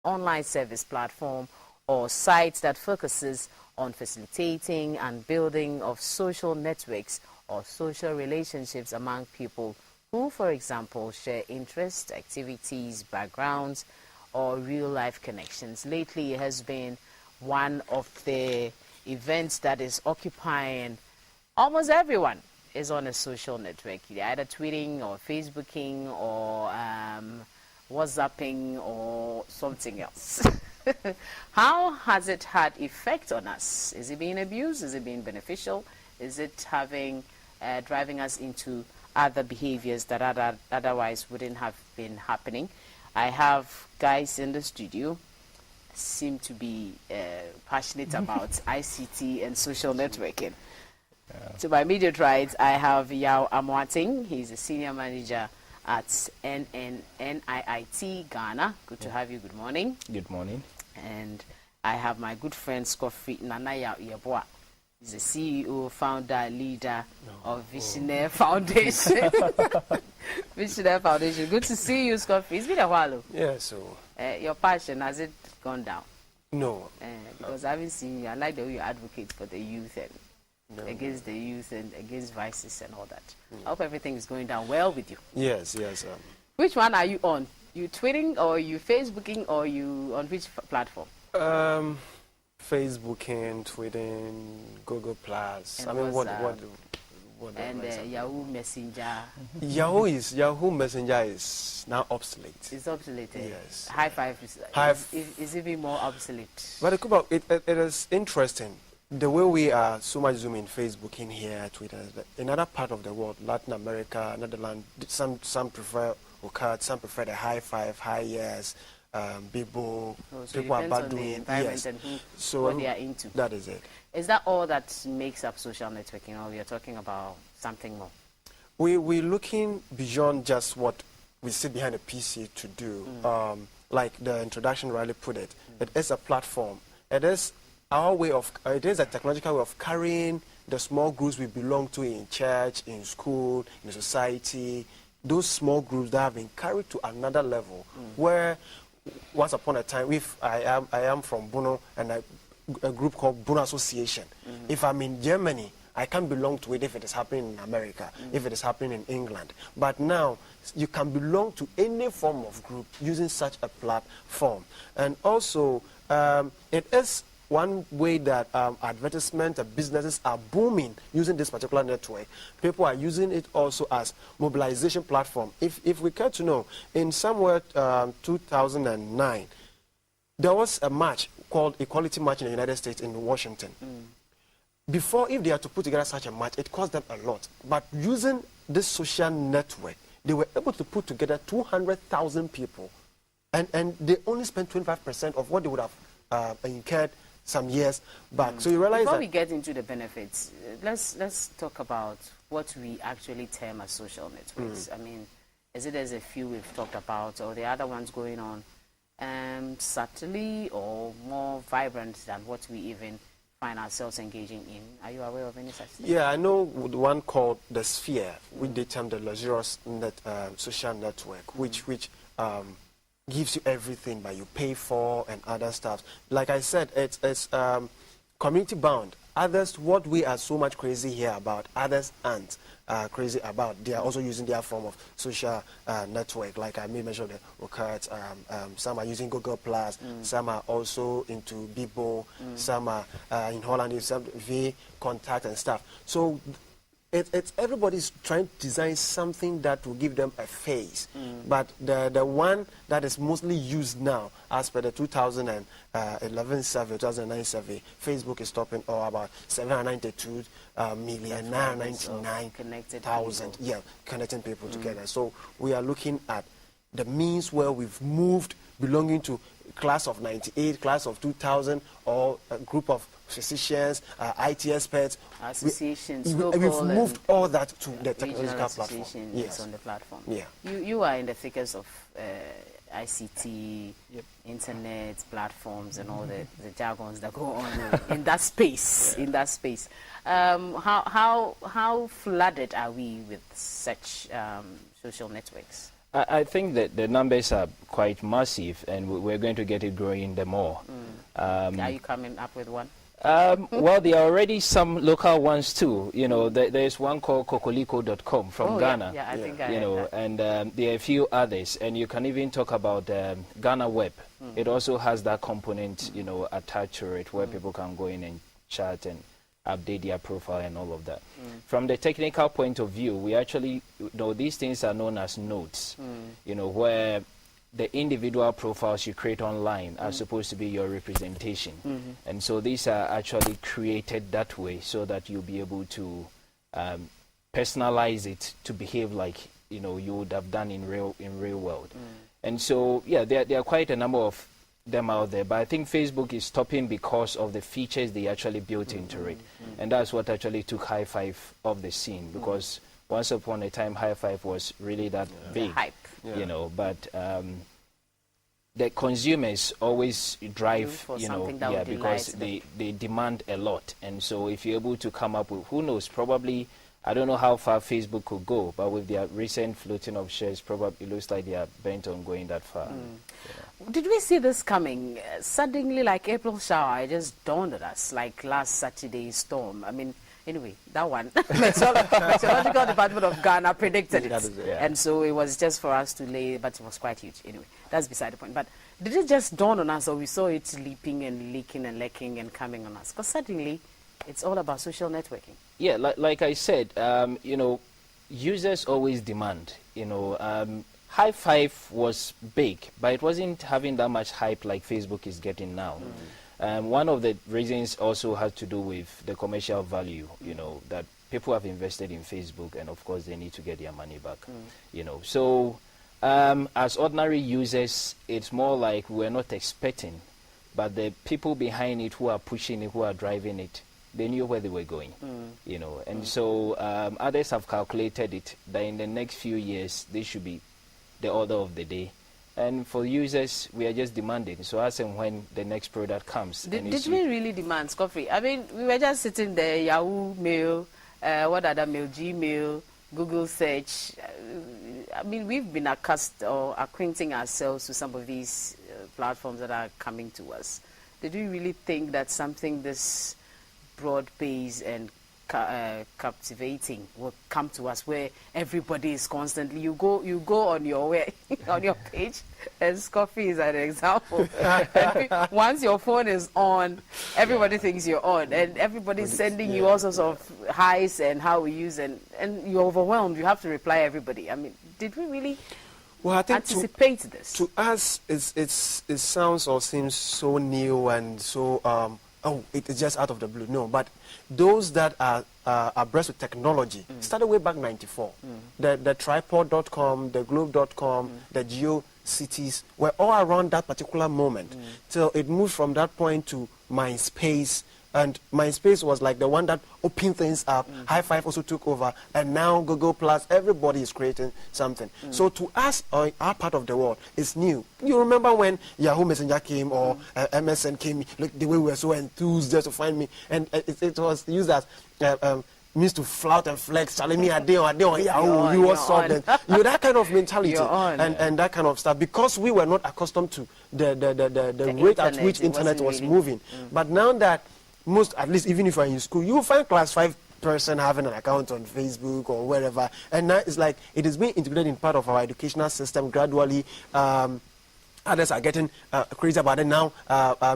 online service platform or site that focuses on facilitating and building of social networks or social relationships among people who, for example, share interests, activities, backgrounds, or real-life connections. Lately, it has been one of the events that is occupying almost everyone is on a social network, either tweeting or Facebooking or WhatsApping or something else. How has it had effect on us? Is it being abused? Is it being beneficial? Is it having driving us into other behaviors that otherwise wouldn't have been happening? I have guys in the studio seem to be passionate about ICT and social networking. Yeah. To my immediate right, I have Yaw Amoateng. He's a senior manager at NIIT Ghana. Good to have you. Good morning. Good morning. And I have my good friend Scofray Yaw Amoateng. He's the CEO, founder, leader of Visionary Foundation. Visionary Foundation. Good to see you, Scofray. It's been a while. Yeah, so. Your passion, has it gone down? No. Because I haven't seen you. I like the way you advocate for the youth and against the youth and against vices and all that. I hope everything is going down well with you. Yes, yes. Which one are you on? You tweeting or you Facebooking or you on which platform? Facebooking, tweeting, Google Plus. And I mean, what and Yahoo Messenger. Yahoo Messenger is now obsolete. It's obsolete. Yes. High five is even more obsolete. But it is interesting. The way we are so much zooming Facebook in here, Twitter, in other part of the world, Latin America, Netherlands, some prefer Occurred, some prefer the high five, high years, people are bad doing, yes. And so what they are into. That is it. Is that all that makes up social networking, or we are talking about something more? We're looking beyond just what we sit behind a PC to do. Like the introduction really put it, it is a platform. It is our way of, it is a technological way of carrying the small groups we belong to in church, in school, in society, those small groups that have been carried to another level, where once upon a time, if I am from Bono and a group called Bono Association, if I'm in Germany, I can't belong to it if it is happening in America, if it is happening in England. But now, you can belong to any form of group using such a platform. And also, it is one way that advertisement and businesses are booming using this particular network. People are using it also as mobilization platform. If we care to know, in somewhere 2009, there was a march called Equality March in the United States in Washington. Before, if they had to put together such a march, it cost them a lot. But using this social network, they were able to put together 200,000 people. And they only spent 25% of what they would have incurred some years back. So you realize before that we get into the benefits, let's talk about what we actually term as social networks. I mean, is it as a few we've talked about, or the other ones going on subtly or more vibrant than what we even find ourselves engaging in? Are you aware of any such thing? Yeah, I know the one called the Sphere, which they term the luxurious social network, which gives you everything, but you pay for and other stuff. Like I said, it's community bound. Others, what we are so much crazy here about, others aren't crazy about. They are also using their form of social network. Like I made mention of the Occurred, some are using Google Plus, some are also into Bibo, some are in Holland, some V contact and stuff. So it's everybody's trying to design something that will give them a face. But the one that is mostly used now, as per the 2011 survey, 2009 survey, Facebook is topping about 792 million, 999,000. Yeah, connecting people together. So we are looking at the means where we've moved belonging to class of 98, class of 2000, or a group of physicians, IT experts, associations. We've moved all that to the technological platform. Yes, on the platform. Yeah. You are in the thickest of ICT, internet platforms, and all the jargons that go on in that space. In that space, how flooded are we with such social networks? I think that the numbers are quite massive, and we're going to get it growing the more. Are you coming up with one? Well, there are already some local ones too. You know, there's one called kokoliko.com from Ghana. Yeah, I think I you know, that. and there are a few others, and you can even talk about Ghana Web. It also has that component, you know, attached to it, where people can go in and chat and update their profile and all of that. From the technical point of view, we actually, you know, these things are known as nodes. You know, where the individual profiles you create online are supposed to be your representation. And so these are actually created that way so that you'll be able to personalize it to behave like, you know, you would have done in real world. And so, yeah, there are quite a number of them out there, but I think Facebook is stopping because of the features they actually built into it. And that's what actually took High Five off the scene, because once upon a time, High Five was really that big. Hype. You know, but the consumers always drive, For you know, something that would because delight they demand a lot. And so if you're able to come up with, who knows, probably, I don't know how far Facebook could go, but with their recent floating of shares, probably it looks like they are bent on going that far. Did we see this coming? Suddenly, like April shower, it just dawned on us, like last Saturday's storm. I mean, anyway, that one, Meteorological Department of Ghana predicted it. And so it was just for us to lay, but it was quite huge. Anyway, that's beside the point. But did it just dawn on us, or we saw it leaping and leaking and lecking and coming on us? Because suddenly, it's all about social networking. Yeah, like I said, you know, users always demand, you know, High Five was big, but it wasn't having that much hype like Facebook is getting now. One of the reasons also had to do with the commercial value, you know, that people have invested in Facebook, and of course they need to get their money back, you know. So as ordinary users, it's more like we're not expecting, but the people behind it who are pushing it, who are driving it, they knew where they were going, you know. And so others have calculated it that in the next few years, they should be the order of the day. And for users, we are just demanding. So as and when the next product comes. Did we really demand, Scofray? I mean, we were just sitting there, Yahoo Mail, what other mail, Gmail, Google Search. I mean, we've been acquainting ourselves with some of these platforms that are coming to us. Did we really think that something this broad-based and captivating will come to us, where everybody is constantly, you go on your on your page, and Scofray is an example. Once your phone is on, everybody thinks you're on, and everybody's sending you all sorts of highs and how we use, and you're overwhelmed. You have to reply everybody. I mean, did we really I think anticipate this? To us, it sounds or seems so new and so it's just out of the blue. No, but those that are abreast with technology started way back '94. The tripod.com, the globe.com, the GeoCities were all around that particular moment. So it moved from that point to MySpace. And MySpace was like the one that opened things up. High Five also took over. And now Google Plus, everybody is creating something. So to us, our part of the world, it's new. You remember when Yahoo Messenger came or MSN came, look, the way we were so enthused just to find me. And it was used as means to flout and flex, telling me a day on Yahoo, you were solved. You know, that kind of mentality and that kind of stuff. Because we were not accustomed to the rate at which internet was moving. But now that most, at least even if you're in school, you will find class 5 person having an account on Facebook or wherever. And now it's like it is being integrated in part of our educational system gradually. Others are getting crazy about it now.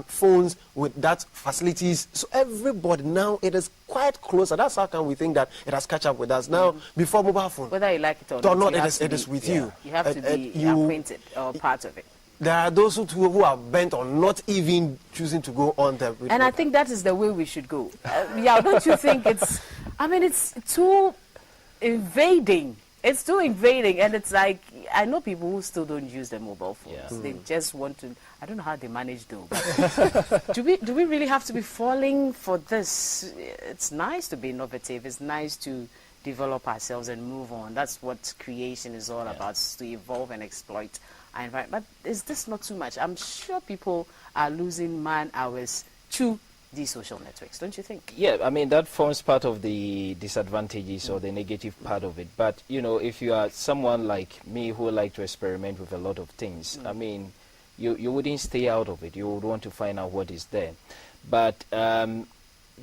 Phones with that facilities. So everybody now, it is quite closer. That's how come we think that it has catch up with us. Now, before mobile phone. Whether you like it or not, it is with you. You have to be acquainted or part of it. There are those who are bent on not even choosing to go on there. And I think that is the way we should go. Yeah, don't you think it's too invading. It's too invading, and it's like, I know people who still don't use their mobile phones. They just want to, I don't know how they manage though. But do we really have to be falling for this? It's nice to be innovative. It's nice to develop ourselves and move on. That's what creation is all about, to evolve and exploit our environment. But is this not too much? I'm sure people are losing man hours to these social networks, don't you think? Yeah, I mean, that forms part of the disadvantages or the negative part of it. But, you know, if you are someone like me who like to experiment with a lot of things, I mean, you wouldn't stay out of it. You would want to find out what is there. But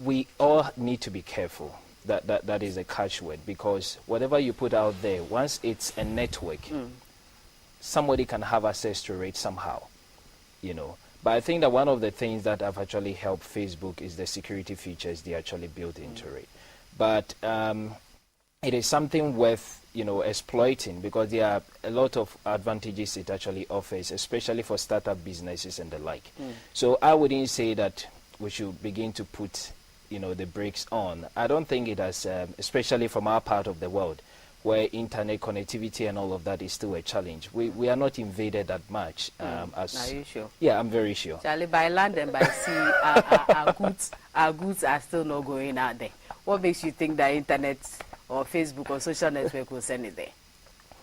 we all need to be careful. That is a catchword, because whatever you put out there, once it's a network, somebody can have access to it somehow, you know. But I think that one of the things that have actually helped Facebook is the security features they actually built into it. But it is something worth, you know, exploiting, because there are a lot of advantages it actually offers, especially for startup businesses and the like. So I wouldn't say that we should begin to put, you know, the brakes on. I don't think it has, especially from our part of the world, where internet connectivity and all of that is still a challenge. We are not invaded that much. As Are you sure? Yeah, I'm very sure. Charlie, by land and by sea, our goods are still not going out there. What makes you think that internet or Facebook or social network will send it there?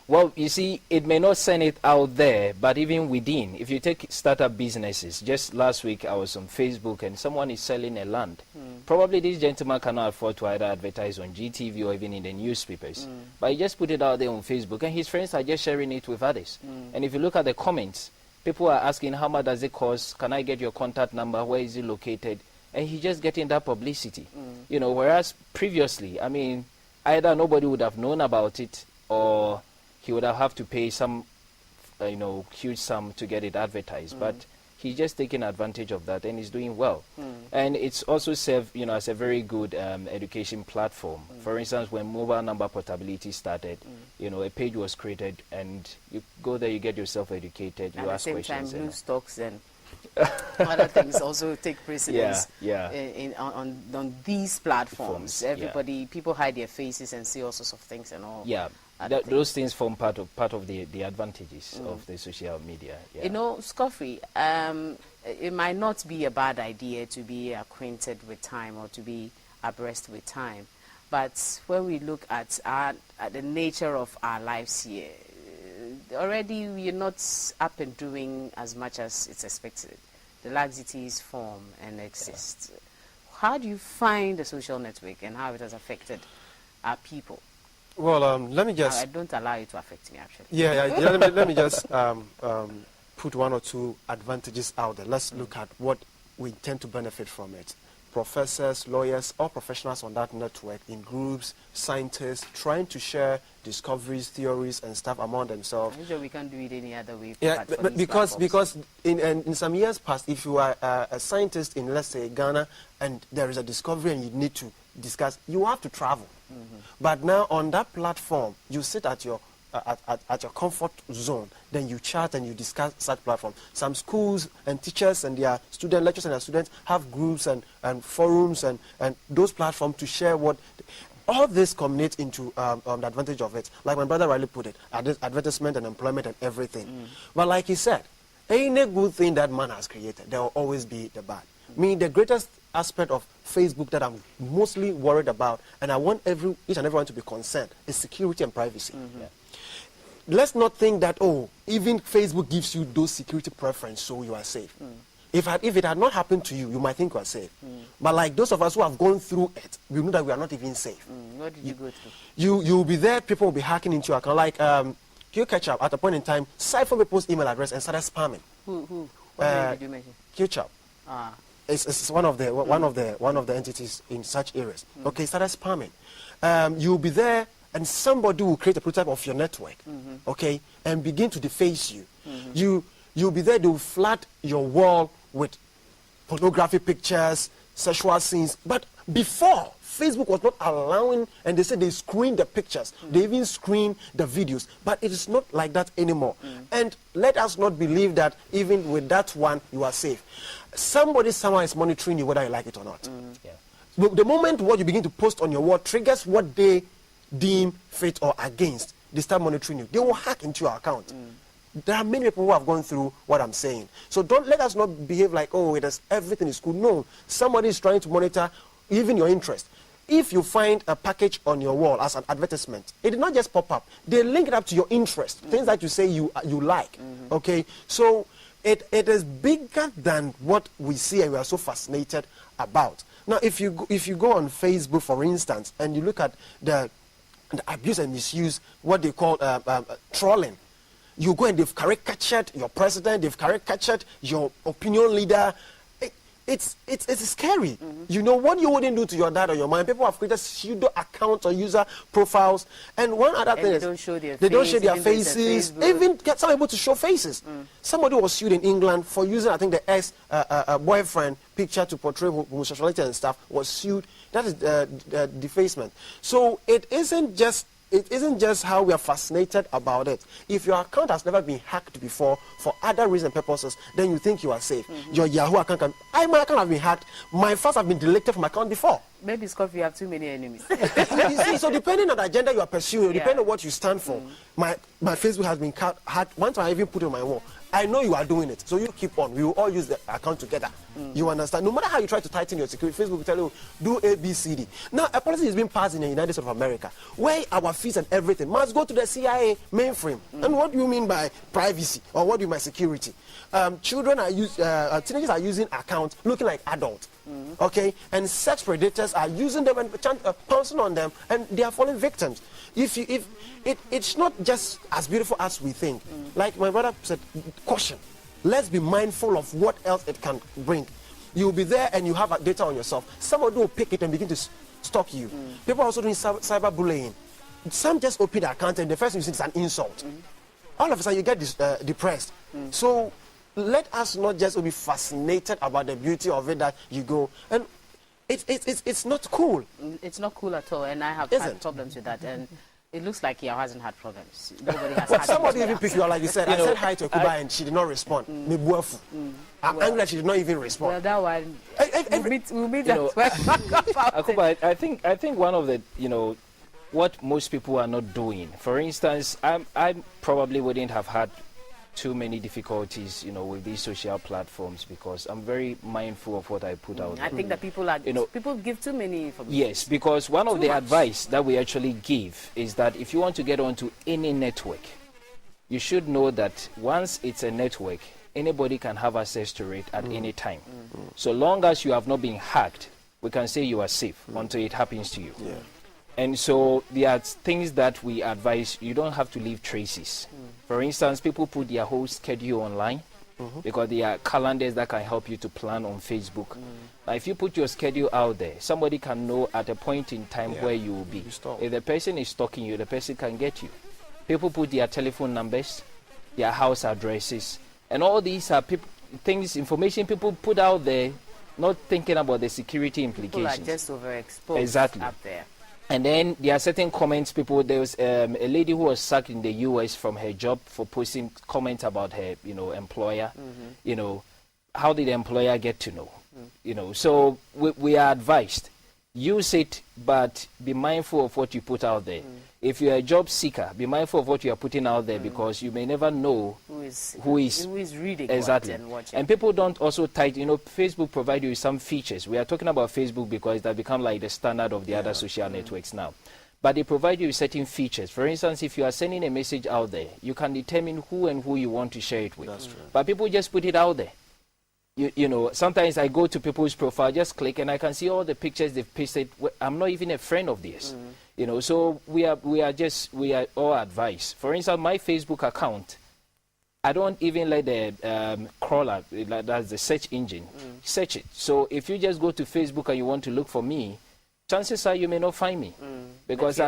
Well, you see, it may not send it out there, but even within, if you take startup businesses, just last week I was on Facebook and someone is selling a land. Probably this gentleman cannot afford to either advertise on GTV or even in the newspapers. But he just put it out there on Facebook, and his friends are just sharing it with others. And if you look at the comments, people are asking, how much does it cost? Can I get your contact number? Where is it located? And he's just getting that publicity. You know, whereas previously, I mean, either nobody would have known about it, or he would have to pay some, you know, huge sum to get it advertised. But he's just taking advantage of that, and he's doing well. And it's also served, you know, as a very good education platform. For instance, when mobile number portability started, you know, a page was created, and you go there, you get yourself educated, you ask questions. At the same time, news stocks and other things also take precedence on these platforms. Everybody, people hide their faces and see all sorts of things and all. Yeah. Those things form part of the advantages of the social media. Yeah. You know, Scofray, it might not be a bad idea to be acquainted with time or to be abreast with time, but when we look at the nature of our lives here, already we're not up and doing as much as it's expected. The laxities form and exist. How do you find the social network and how it has affected our people? Well, let me just... I don't allow it to affect me, actually. Let me just put one or two advantages out there. Let's look at what we intend to benefit from it. Professors, lawyers, all professionals on that network in groups, scientists, trying to share discoveries, theories, and stuff among themselves. I'm sure we can't do it any other way. Yeah, but because in some years past, if you are a scientist in, let's say, Ghana, and there is a discovery and you need to discuss, you have to travel. But now on that platform, you sit at your comfort zone, then you chat and you discuss such platform. Some schools and teachers and their student lecturers and their students have groups and forums and those platforms to share what. All this culminates into the advantage of it. Like my brother Riley put it, advertisement and employment and everything. But like he said, any good thing that man has created, there will always be the bad. Me, the greatest aspect of Facebook that I'm mostly worried about, and I want each and everyone to be concerned, is security and privacy. Let's not think that, oh, even Facebook gives you those security preferences, so you are safe. If it had not happened to you, you might think you are safe. But like those of us who have gone through it, we know that we are not even safe. What did you go through? You'll be there, people will be hacking into your account. Like Q Ketchup, at a point in time, siphoned people's email address and started spamming. Who? What name did you mention? Ketchup. It's one of the entities in such areas. Okay, started spamming. You'll be there, and somebody will create a prototype of your network, okay, and begin to deface you. You'll be there. They will flood your wall with pornography pictures, sexual scenes. But before, Facebook was not allowing, and they said they screen the pictures. They even screen the videos. But it is not like that anymore. And let us not believe that even with that one, you are safe. Somebody somewhere is monitoring you whether you like it or not. The moment what you begin to post on your wall triggers what they deem fit or against, they start monitoring you. They will hack into your account. There are many people who have gone through what I'm saying. So don't let us not behave like, oh, everything is cool. No, somebody is trying to monitor even your interest. If you find a package on your wall as an advertisement, it did not just pop up. They link it up to your interest, things that you say you like. Okay, so it is bigger than what we see and we are so fascinated about. Now, if you go on Facebook, for instance, and you look at the abuse and misuse, what they call trolling, you go and they've caricatured your president, they've caricatured your opinion leader. It's scary. You know what you wouldn't do to your dad or your mom. People have created pseudo accounts or user profiles, and one other thing is they don't show their faces. Even get some able to show faces. Somebody was sued in England for using, I think, the ex boyfriend picture to portray homosexuality and stuff. Was sued. That is defacement. So it isn't just how we are fascinated about it. If your account has never been hacked before for other reasons and purposes, then you think you are safe. Your Yahoo account my account has been hacked. My files have been deleted from my account before. Maybe, Scofray, you have too many enemies. You see, so depending on the agenda you are pursuing, depending on what you stand for, my Facebook has been hacked. Once I even put it on my wall, I know you are doing it, so you keep on. We will all use the account together. You understand? No matter how you try to tighten your security, Facebook will tell you, do A, B, C, D. Now, a policy is being passed in the United States of America, where our fees and everything must go to the CIA mainframe. And what do you mean by privacy? Or what do you mean by security? Teenagers are using accounts looking like adults. Okay? And sex predators are using them and pouncing on them, and they are falling victims. It's not just as beautiful as we think. Like my brother said, caution. Let's be mindful of what else it can bring. You'll be there and you have data on yourself. Somebody will pick it and begin to stalk you. People are also doing cyberbullying. Some just open the account and the first thing you see is an insult. All of a sudden you get depressed. So let us not just be fascinated about the beauty of it that you go. And it's not cool. It's not cool at all, and I have had problems with that. And it looks like Yaw hasn't had problems. Nobody has had somebody even picked you up, like you said. I said hi to Akuba and she did not respond. I'm angry that she did not even respond. Well, that one, we'll meet that. Akuba, I think one of the, what most people are not doing. For instance, I probably wouldn't have had too many difficulties, with these social platforms because I'm very mindful of what I put out there. I think that people give too many information. Yes, because one of the advice that we actually give is that if you want to get onto any network, you should know that once it's a network, anybody can have access to it at any time. So long as you have not been hacked, we can say you are safe until it happens to you. Yeah. And so there are things that we advise, you don't have to leave traces. For instance, people put their whole schedule online because there are calendars that can help you to plan on Facebook. Now, if you put your schedule out there, somebody can know at a point in time where you will be. If the person is stalking you, the person can get you. People put their telephone numbers, their house addresses, and all these are information people put out there, not thinking about the security implications. People are just overexposed up there. And then there are certain comments there was a lady who was sacked in the US from her job for posting comments about her, employer. How did the employer get to know? So we are advised, use it, but be mindful of what you put out there. If you're a job seeker, be mindful of what you are putting out there because you may never know who is reading exactly. What and watching. And people don't also Facebook provide you with some features. We are talking about Facebook because that become like the standard of the other social networks now. But they provide you with certain features. For instance, if you are sending a message out there, you can determine who you want to share it with. That's true. But people just put it out there. Sometimes I go to people's profile, just click, and I can see all the pictures they've pasted. I'm not even a friend of theirs. So we are all advised. For instance, my Facebook account, I don't even let the crawler, that's the search engine, search it. So if you just go to Facebook and you want to look for me, chances are you may not find me because you're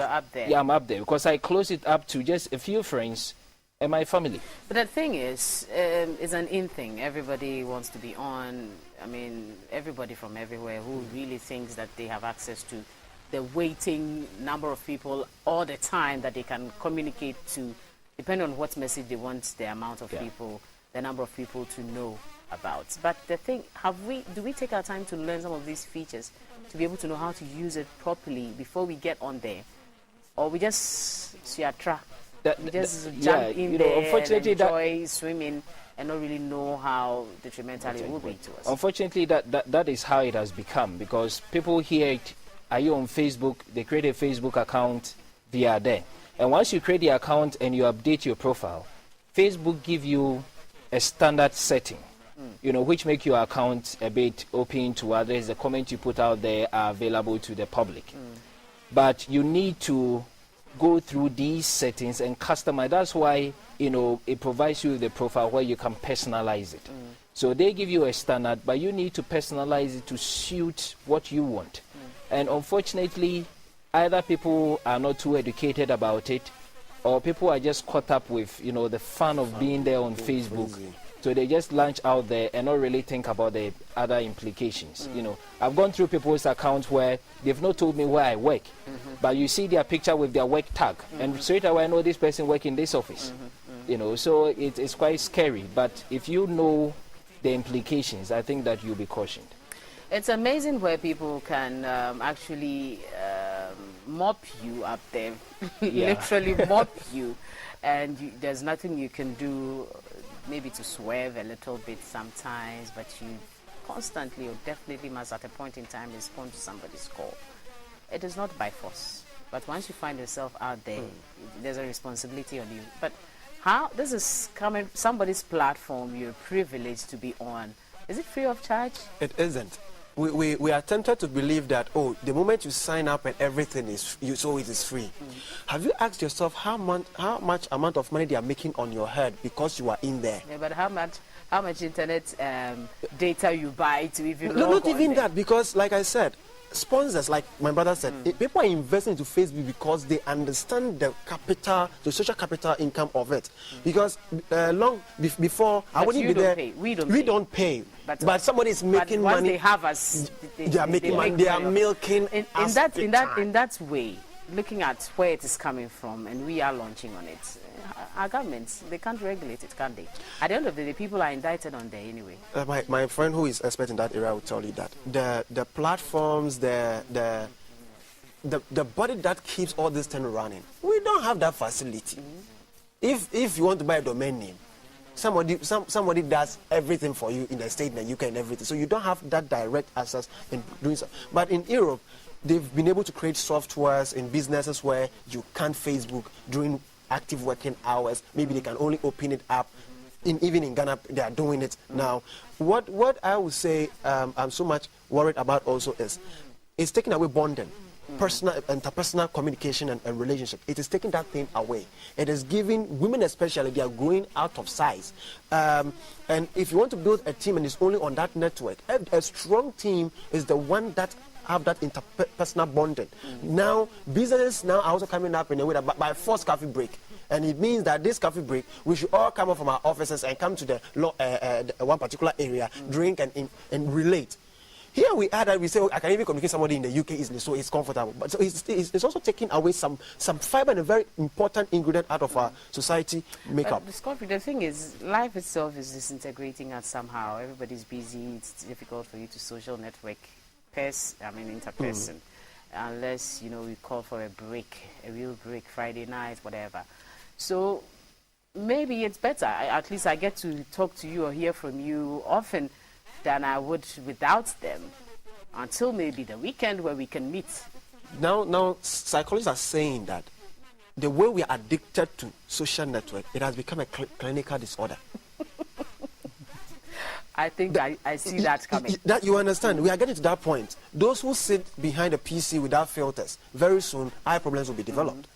up there. Yeah, I'm up there because I close it up to just a few friends and my family. But the thing is, it's an in thing. Everybody wants to be on. I mean, everybody from everywhere who really thinks that they have access to the waiting number of people all the time that they can communicate to, depending on what message they want the amount of people, the number of people to know about. But the thing, do we take our time to learn some of these features to be able to know how to use it properly before we get on there? Or we just just jump in there unfortunately, and enjoy swimming and not really know how detrimental it will be to us. Unfortunately, that is how it has become because people hear it. Are you on Facebook? They create a Facebook account. They are there. And once you create the account and you update your profile, Facebook give you a standard setting, which make your account a bit open to others. The comments you put out there are available to the public. But you need to go through these settings and customize. That's why, it provides you with a profile where you can personalize it. So they give you a standard, but you need to personalize it to suit what you want. And unfortunately, either people are not too educated about it, or people are just caught up with, the fun of being there on Facebook. Crazy. So they just launch out there and not really think about the other implications. I've gone through people's accounts where they've not told me where I work, but you see their picture with their work tag, and straight away I know this person works in this office. So it's quite scary. But if you know the implications, I think that you'll be cautioned. It's amazing where people can actually mop you up there, literally mop you, and there's nothing you can do, maybe to swerve a little bit sometimes, but you constantly or definitely must at a point in time respond to somebody's call. It is not by force, but once you find yourself out there, there's a responsibility on you. But how this is coming, somebody's platform, you're privileged to be on. Is it free of charge? It isn't. We are tempted to believe that, the moment you sign up and everything is so it is free. Have you asked yourself how much amount of money they are making on your head because you are in there? Yeah, but how much internet data you buy to even No, log not on even there? that, because like I said, sponsors, like my brother said, people are investing into Facebook because they understand the social capital income of it. Because long before, I wouldn't you be don't there. pay. We don't pay. But somebody is making once money. they have us, They are making money. They are milking in us that big in that time. in that way. Looking at where it is coming from, and we are launching on it. Our governments, they can't regulate it, can they? At the end of the day, people are indicted on there anyway. My friend who is expert in that area will tell you that the platforms, the body that keeps all this thing running, we don't have that facility. If you want to buy a domain name, somebody does everything for you in the state, in the UK, and everything. So you don't have that direct access in doing so. But in Europe, they've been able to create softwares in businesses where you can't Facebook during active working hours. Maybe they can only open it up. Even in Ghana, they are doing it now. What I would say I'm so much worried about also is it's taking away bonding. Interpersonal communication and relationship. It is taking that thing away. It is giving women, especially, they are growing out of size. And if you want to build a team and it's only on that network, a strong team is the one that have that interpersonal bonding. Now, businesses now are also coming up in a way that by forced coffee break. And it means that this coffee break, we should all come up from our offices and come to the one particular area, drink and relate. Here we are that we say, I can even communicate with somebody in the UK easily, so it's comfortable. But so it's also taking away some fiber and a very important ingredient out of our society makeup. But Scofray, the thing is, life itself is disintegrating us somehow. Everybody's busy. It's difficult for you to social network, interperson, unless we call for a break, a real break, Friday night, whatever. So maybe it's better. At least I get to talk to you or hear from you often than I would without them, until maybe the weekend where we can meet. Now psychologists are saying that the way we are addicted to social network, it has become a clinical disorder. I think I see that coming. That you understand, we are getting to that point. Those who sit behind a PC without filters, very soon eye problems will be developed.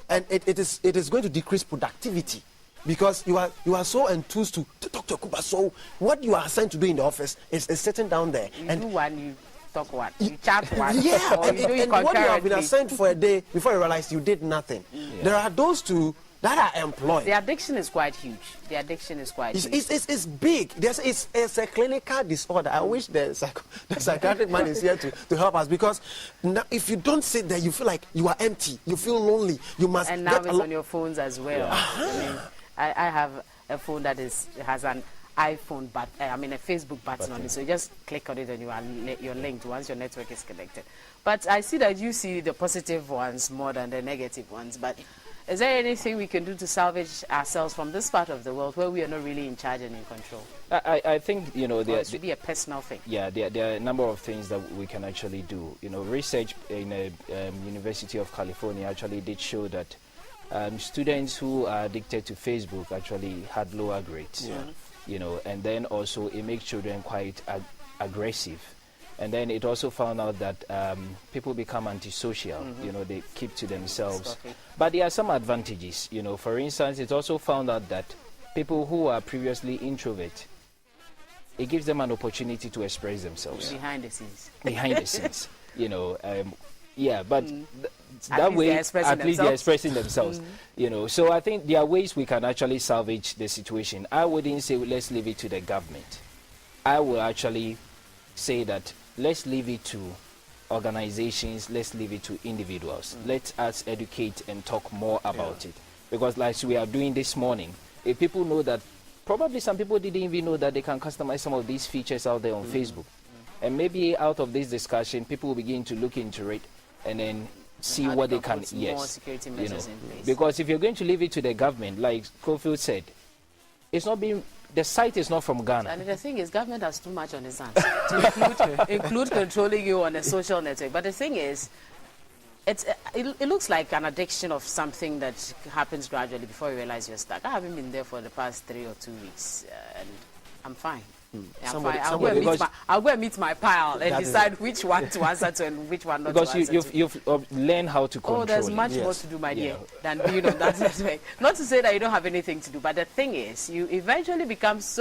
And it is going to decrease productivity. Because you are so enthused to talk to a Kuba. So what you are assigned to do in the office is sitting down there. You do one, you talk one, you chat one. Yeah, or you do it and what you have been concurrently. assigned for a day before you realize you did nothing. Yeah. There are those two that are employed. The addiction is quite huge. The addiction is quite huge. It's big. It's a clinical disorder. I wish the psychiatric man is here to help us, because now, if you don't sit there, you feel like you are empty. You feel lonely. You must. And now it's on your phones as well. Yeah. I have a phone that has an iPhone, a Facebook button on it. So you just click on it and you're linked once your network is connected. But I see that you see the positive ones more than the negative ones. But is there anything we can do to salvage ourselves from this part of the world where we are not really in charge and in control? I think, It should be a personal thing. Yeah, there are a number of things that we can actually do. Research in the University of California actually did show that students who are addicted to Facebook actually had lower grades. Yeah. You know, and then also it makes children quite aggressive. And then it also found out that people become antisocial. You know, they keep to themselves. But there are some advantages. You know, for instance, it also found out that people who are previously introvert, it gives them an opportunity to express themselves behind the scenes. Behind the scenes, you know. Yeah, but At that least way, they're expressing at least they're themselves. expressing themselves. You know, so I think there are ways we can actually salvage the situation. I wouldn't say let's leave it to the government. I will actually say that let's leave it to organizations, let's leave it to individuals. Let us educate and talk more about it. Because like we are doing this morning, if people know that, probably some people didn't even know that they can customize some of these features out there on Facebook. And maybe out of this discussion, people will begin to look into it and then see what they can, more security measures in place. Because if you're going to leave it to the government, like Schofield said, it's not being, the site is not from Ghana. And the thing is, government has too much on its hands to include controlling you on a social network. But the thing is, it looks like an addiction of something that happens gradually before you realize you're stuck. I haven't been there for the past 3 or 2 weeks, and I'm fine. Yeah, I'm fine. I'll go and meet my pile and decide which one to answer to and which one not to answer to. Because you've learned how to control it. Oh, there's much more to do, my dear, than being on that network. Not to say that you don't have anything to do, but the thing is, you eventually become so